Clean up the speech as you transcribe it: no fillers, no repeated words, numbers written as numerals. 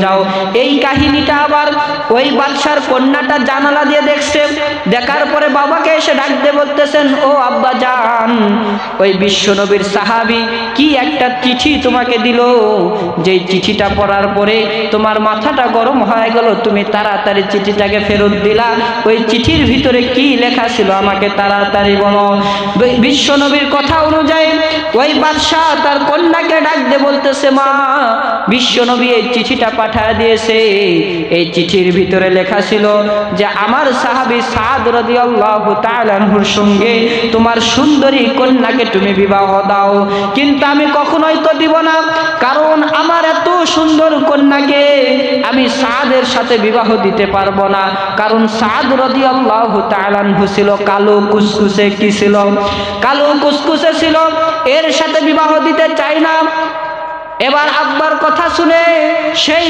যাও। এই কাহিনীটা আবার ওই বাদশার কন্যাটা জানালা দিয়ে দেখছে। দেখার পরে বাবাকে এসে ডাক দিয়ে বলতেছেন, ও আব্বা জান, ওই বিশ্বনবীর সাহাবী কি একটা চিঠি তোমাকে দিল, যেই চিঠিটা পড়ার পরে তোমার মাথাটা গরম হয়ে গেল, তুমি তাড়াতাড়ি চিঠিটাকে ফেরত দিলা। ওই চিঠির ভিতরে কি লেখা ছিল আমাকে তাড়াতাড়ি বলো। বিশ্বনবীর কথা অনুযায়ী ওই বাদশাহ তার কন্যাকে ডাক দিয়ে বলতেছে, মা, বিশ্বনবী এই চিঠিটা পাঠিয়ে দিয়েছে। এই চিঠির ভিতরে লেখা ছিল যে আমার সাহাবী সাদ রাদিয়াল্লাহু তাআলা আনহুর সঙ্গে তোমার সুন্দরী কন্যাকে তুমি বিবাহ দাও। কিন্তু আমি কখনোই তো দিব না, কারণ আমার এত সুন্দর কন্যাকে আমি সাদের সাথে বিবাহ দিতে পারবো না। কারণ সাদ রাদিয়াল্লাহু তাআলা আনহু ছিল কালো কুসকুসে, কি ছিল? কালো কুসকুসে ছিল, এর সাথে বিবাহ দিতে চাই না। এবার আব্বার কথা শুনে সেই